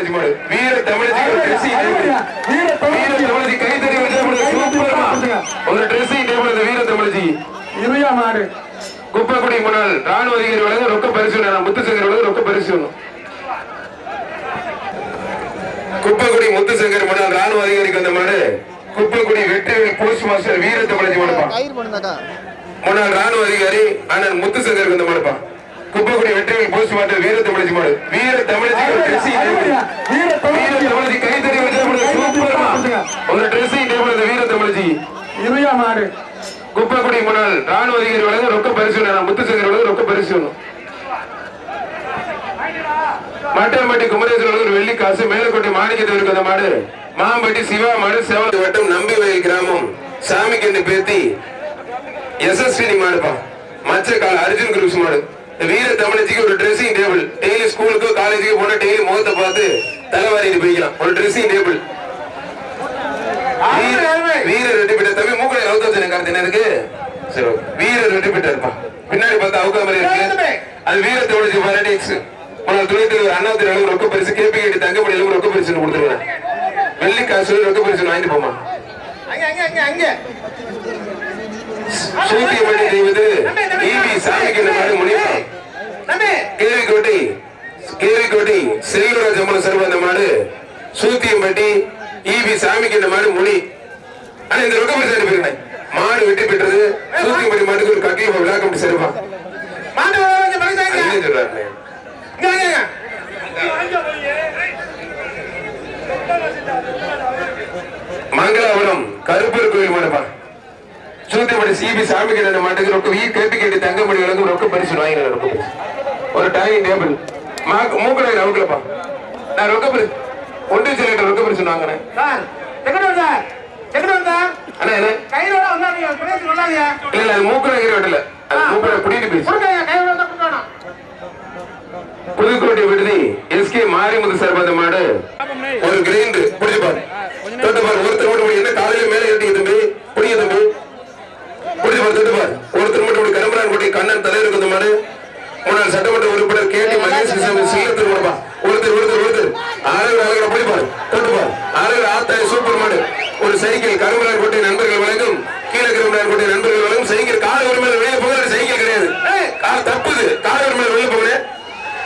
தமிழச்சி மாடு வீர தமிழச்சி தமிழச்சி கைத்தறி ஒரு ட்ரெஸ்ஸிங் டேபிள் வீர தமிழச்சி இருயா மாடு குப்பக்குடி முன்னாள் ராணுவ அதிகாரி வழங்க ரொக்க பரிசு முத்துசங்கர் வழங்க ரொக்க பரிசு குப்பக்குடி முத்துசங்கர் முன்னாள் ராணுவ அதிகாரிக்கு வந்த மாடு குப்பக்குடி வெற்றிவேல் போஸ்ட் மாஸ்டர் வீர தமிழச்சி மாடுப்பா முன்னாள் ராணுவ அதிகாரி அண்ணன் முத்துசங்கருக்கு வந்த மாடுப்பா குப்பக்குடி வெற்றிவேல் போஸ்ட் மாஸ்டர் வீர தமிழச்சி மாடு வீர தமிழச்சி கைத்தறி ஒரு ட்ரெஸ்ஸிங் டேபிள் வீர தமிழச்சி இருயா மாடு குப்பக்குடி முன்னாள் ராணுவ அதிகாரி வழங்க ரொக்க பரிசு முத்துசங்கர் வழங்க ரொக்க பரிசு மட்டம்பட்டி குமரேஸ்வரர் வெள்ளி காசு மேலக்கோட்டை மாணிக்கத்தவருக்கு அந்த மாடு மாம்பட்டி சிவா மாடு சேவல் வட்டம் நம்பி வயல் கிராமம் சாமிக்கு என்று பேத்தி எஸ்எஸ்டி மாடுப்பா மச்சக்கால அர்ஜுன் குரூப்ஸ் மாடு வீர தமிழச்சிக்கு ஒரு ட்ரெஸ்ஸிங் டேபிள் டெய்லி ஸ்கூலுக்கு காலேஜுக்கு போனா டெய்லி முகத்தை பார்த்து தலைவாரிட்டு போய்க்கலாம் ஒரு ட்ரெஸ்ஸிங் டேபிள் வீரர் ரெட்டி பிட்ட தம்பி மூக்கலை அவுத்தாச்சு கார்த்தினருக்கு வீரர் ரெட்டி பிட்ட இருப்பான் பின்னாடி பார்த்தா அவுக்கா மாதிரி இருக்கு அது வீர தமிழச்சி பாராட்டிக்ஸ் துணைத்தலைவர் அண்ணாத்திரி அளவு ரொக்க பரிசு கேபி தங்கமணி அளவு ரொக்க பரிசு கொடுத்துருவேன் வெள்ளி காசு ரொக்க பரிசு வாங்கிட்டு போமா சூத்தியமணி செய்வது ஈவி சாமிக்கு முனிவா கேள்விக்கோட்டை செல்வராஜ் அம்மன் சர்வ அந்த மாடு சூத்தியம்பட்டி ஈவி சாமிக்கு இந்த மாடு முனி ஆனா இந்த ரொக்க பரிசு அனுப்பியிருக்கேன் மாடு வெட்டி பெற்றது சூத்தியம்பட்டி மாட்டுக்கு ஒரு கட்டில விழாக்கம் சரிப்பா சொல்றாரு மங்களாபுரம் கருப்பர் கோயில் மாடுப்பா சூத்தியம்பட்டி சிபி சாமிக்கு அந்த மாட்டுக்கு ரொக்க கேட்டு தங்கமணி வழங்கும் ரொக்க பரிசு வாங்கினேன் ஒரு டைனிங் டேபிள் மூக்கடை அவுக்கலப்பா நான் ரொக்க பரிசு ஒன்றிய செயலர் ரொக்க பரிசு வாங்கினேன் புதுக்கோட்டை விடுதி எஸ்கே மாரிமுத்து சர்பந்த மாடு ஒரு கிரைண்டர் புடிச்சுப்பாரு ஒருத்தர் என்ன காலையில மேல ஏற்றி தம்பி புடிய தம்பி புடிச்சுப்பாரு தொட்டுப்பாரு ஒருத்தர் மட்டும் கரும்பரான் கோட்டை கண்ணன் தலைவருக்கு வந்த மாடு முன்னாள் சட்டமன்ற உறுப்பினர் கேடி மகேஷ் சீலத்தில் கொடுப்பா ஒருத்தர் அழகு புடிப்பாரு தொட்டுப்பாரு அழகு ஆத்தாய் சூப்பர் மாடு ஒரு சைக்கிள் கரும்பரான் கோட்டை நண்பர்கள் வழங்கும் கீழே கரும்பரான் கோட்டை நண்பர்கள் வழங்கும் சைக்கிள் கால ஒரு மேல வெளியே போகிற சைக்கிள் கிடையாது தப்புது கால ஒரு மேல வெளியே போகிறேன்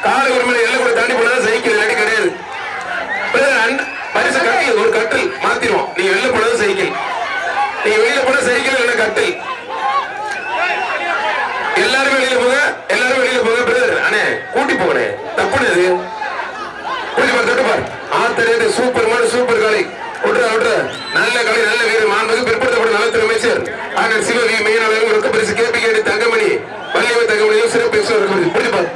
கால ஒரு மேல எல்லாம் கூட தாண்டி போனா சைக்கிள் இல்லாட்டி கிடையாது பரிசு கட்டி ஒரு கட்டில் மாத்திருவோம் நீ வெளில போனது சைக்கிள் நீ வெளியில போன சைக்கிள் இல்ல கட்டில் எல்லாரும் வெளியில போக பிரதர் அண்ணே கூட்டி போனே தப்புனது தொட்டுப்பார் ஆத்தரது சூப்பர் மாடு சூப்பர் காலை விட்டுற நல்ல காலை நல்ல வீரர் மாண்புக்கு பிற்படுத்தப்பட்ட நலத்துறை அமைச்சர் ஆனால் சிவவி மெயினாளரும் ரொக்க பரிசு கேபி தங்கமணி வள்ளியவ தங்கமணியும் சிறப்பு பிடிப்பார்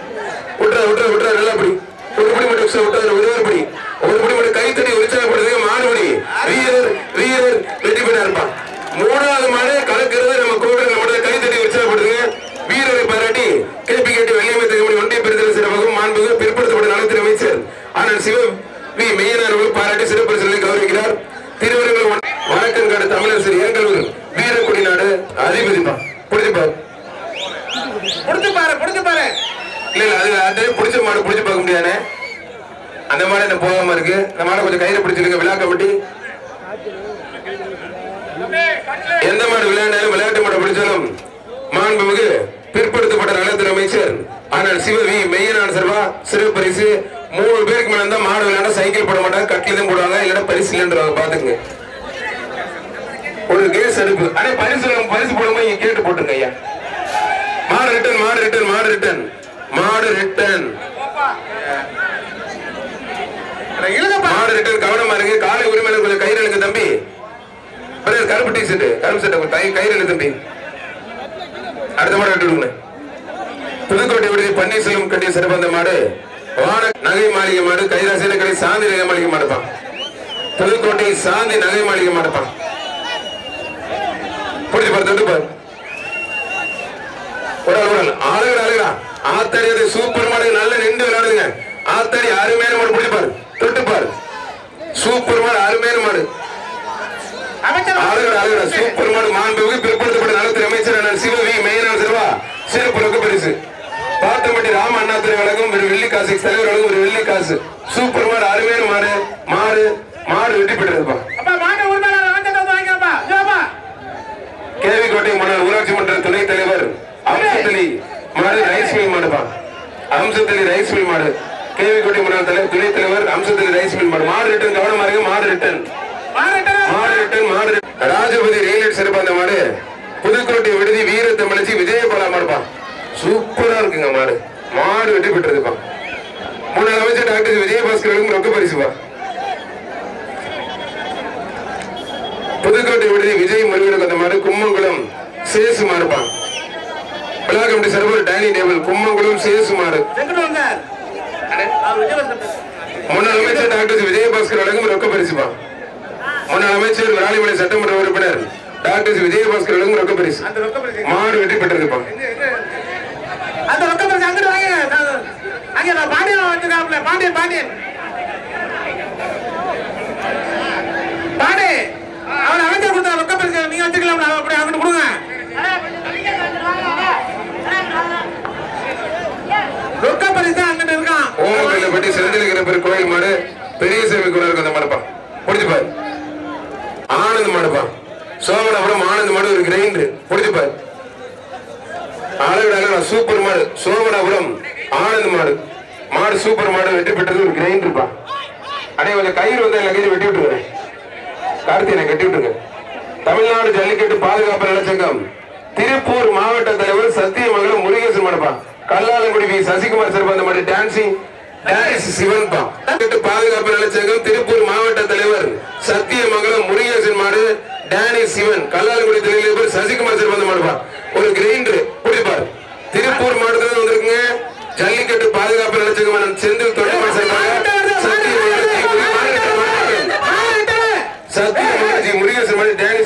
விட்டுற நல்லா படி ஒரு படி மட்டும் விட்டாரு ஒரு படி மட்டும் கைத்தடி உற்சாகப்படுறது மாடுபடி வீரர் வெற்றி பெற்றா இருப்பான் மூணாவது மாடு கலக்கிறது நம்ம கோவில் நம்ம கைத்தடி உற்சாகப்படுறது வீரரை பாராட்டி கேபி வள்ளியவ தங்கமணி ஒன்றிய பெருந்தல் சிறப்பாகவும் மாண்புக்கு பிற்படுத்தப்பட்ட நலத்துறை அமைச்சர் ஆனால் சிவவி மெயினாளர்கள் பாராட்டி சிறப்பு சொல்லி கௌரவிக்கிறார் திருவரங்கள் வணக்கங்காடு தமிழரசர் ஏங்கலூர் வீரக்குடி நாடு அதிபதிப்பா புடிச்சுப்பாரு இல்ல அது புடிச்ச மாடு புடிச்சு பார்க்க முடியானே அந்த மாடு என்ன போகாம இருக்கு அந்த மாடை கொஞ்சம் கையில பிடிச்சிருக்க விழா கமிட்டி எந்த மாடு விளையாண்டாலும் விளையாட்டு மாடை பிடிச்சாலும் மாண்புமிகு பிற்படுத்தப்பட்ட நலத்துறை அமைச்சர் ஆனால் சிவவி மெய்யனான் சர்வா சிறப்பு பரிசு 3 பேருக்கு மேல இருந்தா மாடு விளையாட சைக்கிள் போட மாட்டாங்க கட்டில தான் போடுவாங்க இல்லைன்னா பரிசு இல்லைன்றாங்க பாத்துங்க ஒரு கேஸ் அடுப்பு ஆனா பரிசு போடும்போது இங்க கேட்டு போட்டுருங்க ஐயா மாடு ரிட்டர்ன் கவனமா இருக்கு காலை உரிமையில கொஞ்சம் கயிறு இழுங்க தம்பி கருப்பு டி ஷர்ட் கருப்பு சட்டை கயிறு இழு தம்பி அடுத்த மாடு விட்டு புதுக்கோட்டை விடுதி பன்னீர்செல்வம் கட்டிய சிறப்பான மாடு வான நகை மாளிகை மாடு கைராசியில கடை சாந்தி நகை மாளிகை மாடுப்பான் புதுக்கோட்டை சாந்தி நகை மாளிகை மாடுப்பான் புடிச்சு பாரு தொட்டு பாரு அழகா ஆத்தாடி சூப்பர் மாடு நல்ல நின்று விளையாடுங்க ஆத்தாடி அருமையான மாடு பிடிப்பாரு தொட்டுப்பாரு சூப்பர் மாடு அருமையான மாடு அழகா சூப்பர் மாடு மாண்புக்கு பிற்படுத்தப்பட்ட நலத்துறை அமைச்சர் சிவவி மெயினான சிறவா சிறப்பு ரொக்க பரிசு பாத்தம்பட்டி ராம அண்ணா மாற்றுத்திரை வழங்கும் ஒரு வெள்ளி காசு தலைவர் வழங்கும் ஒரு வெள்ளி காசு சூப்பர் மாடு அருமையான மாடு மாடு மாடு வெட்டி பெற்றிருப்பா கேவி கோட்டை முன்னாள் ஊராட்சி மன்ற துணைத் தலைவர் அம்சத்தலி மாடு ரைஸ் மில் மாடுப்பா அம்சத்தலி ரைஸ் மில் மாடு கேவி கோட்டை முன்னாள் துணைத் தலைவர் அம்சத்தலி ரைஸ் மில் மாடு மாடு ரிட்டன் கவனமா இருக்கு மாடு ரிட்டன் ராஜபதி ரயில்வே சிறப்பான மாடு புதுக்கோட்டை விடுதி வீர தமிழச்சி விஜயபாலா மாடுப்பா சூப்பரா இருக்குங்க மாடு மாடு வெட்டி பெற்றிருப்பா முன்னாள் அமைச்சர் டாக்டர் விஜயபாஸ்கர் ரொக்க பரிசுப்பா புதுக்கோட்டை விடுதி விஜய் மருவிலுக்கு அந்த மாடு கும்மங்குளம் சேசு மாடுப்பா பிளா கமிட்டி சர்வர் டைனிங் டேபிள் கும்மங்குளம் சேசு மாடு முன்னாள் அமைச்சர் டாக்டர் விஜயபாஸ்கர் வழங்கும் ரொக்க பரிசுப்பா முன்னாள் அமைச்சர் விராலிமலை சட்டமன்ற உறுப்பினர் டாக்டர் விஜயபாஸ்கர் வழங்கும் ரொக்க பரிசு மாடு வெற்றி பெற்றிருப்பான் அந்த ரொக்க பரிசு அங்கிட்டு வாங்க அங்க நான் பாண்டியன் வச்சிருக்காப்ல பாண்டியன் பாண்டியன் பாண்டி அவன் அமைச்சர் கொடுத்த ரொக்க பரிசு நீங்க வச்சுக்கலாம் அப்படி அங்கிட்டு கொடுங்க ரொக்க பரிசு அங்கிட்டு இருக்கான் ஓமக்கல்ல பட்டி செந்திலிக்கிற பேர் கோயில் மாடு பெரிய சேமி கூட இருக்கு அந்த மாடுப்பா பிடிச்சுப்பாரு ஆனந்த் மாடுப்பா சோமனபுரம் ஆனந்த் மாடு ஒரு கிரைண்டர் பிடிச்சுப்பாரு அழகு சூப்பர் மாடு சோமனபுரம் ஆனந்த் மாடு மாடு சூப்பர் மாடு வெற்றி பெற்றது ஒரு கிரைண்டர்ப்பா அடே கொஞ்சம் கயிறு வந்து லகேஜ் வெட்டி விட்டுருங்க கார்த்திகனை கட்டி விட்டுருங்க தமிழ்நாடு ஜல்லிக்கட்டு பாதுகாப்பு நலச்சங்கம் திருப்பூர் மாவட்ட தலைவர் சத்தியமங்கலம் முருகேசன் மாடுப்பா கல்லாலங்குடி வி சசிகுமார் சார் அந்த மாதிரி டான்சிங் சிவன்பா பாதுகாப்பு நலச்சங்கம் திருப்பூர் மாவட்ட தலைவர் சத்தியமங்கலம் முருகேசன் மாடு டேனி சிவன் கல்லாலங்குடி தலைவர் சசிகுமார் சார் அந்த மாடுப்பா ஒரு கிரைண்டர் பிடிப்பார் திருப்பூர் மாவட்டத்தில் வந்திருக்குங்க ஜல்லிக்கட்டு பாதுகாப்பு நலச்சங்கம் செந்தில் தொழில் சத்தியமங்கலம் முருகேசன் மாடு டேனி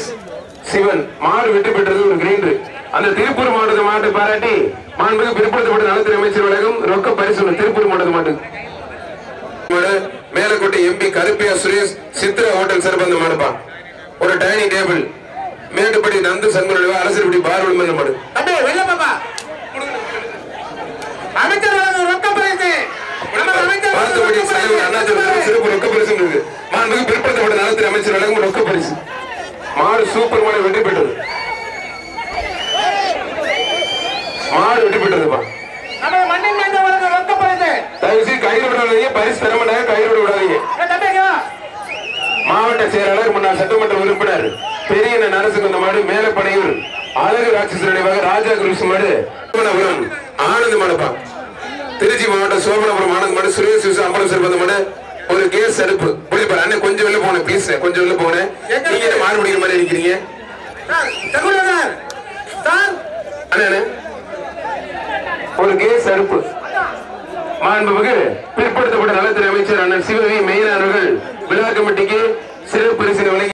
சிவன் மாடு வெற்றி பெற்றது ஒரு கிரைண்டர் அந்த திருப்பூர் மாவட்ட மாட்டை பாராட்டி மாண்புக்கு பிற்படுத்தப்பட்ட நலத்துறை அமைச்சர் வழங்கும் ரொக்க பரிசு திருப்பூர் மாவட்ட மாட்டு மேலக்கோட்டை எம்பி கருப்பியா சுரேஷ் சித்ரா ஹோட்டல் சிறப்பு மாடுப்பா ஒரு டைனிங் டேபிள் மேட்டுப்படி நந்து சங்கரோட அரசியல்படி பார் விளம்பரம் மாடு அமைச்சர் ரொக்க பரிசு சிறப்பு ரொக்க பரிசு இருக்கு மாண்புக்கு பிற்படுத்தப்பட்ட நலத்துறை அமைச்சர் வழங்கும் ரொக்க பரிசு மாடு சூப்பர் மாடு வெற்றி பெற்றது மாடு வெற்றி பெற்றதுப்பா தயவுசெய்து கயிறு விடாதீங்க பரிசு தர மாட்டாங்க கயிறு விடாதீங்க மாவட்ட செயலாளர் முன்னாள் சட்டமன்ற உறுப்பினர் பெரிய நரசுகுந்த மாடு மேலப்பனையூர் அழகு ராட்சச நினைவாக ராஜா குருசு மாடு சோமனபுரம் ஆனந்த் மாடுப்பா திருச்சி மாவட்டம் சோமனபுரம் ஆனந்த் மாடு சுரேஷ் அம்பலம் சிறந்த மாடு ஒரு கேஸ் அடுப்பு புரிப்பாரு அண்ணன் கொஞ்சம் வெளில போனேன் ப்ளீஸ் கொஞ்சம் வெளில போனேன் நீங்க மாடு முடிக்கிற மாதிரி இருக்கிறீங்க அண்ணே ஒரு கேஸ் அடுப்பு மாண்புமிகு பிற்படுத்தப்பட்ட நலத்துறை அமைச்சர் அண்ணன் சிவவி மெய்யன் அவர்கள் விழா கமிட்டிக்கு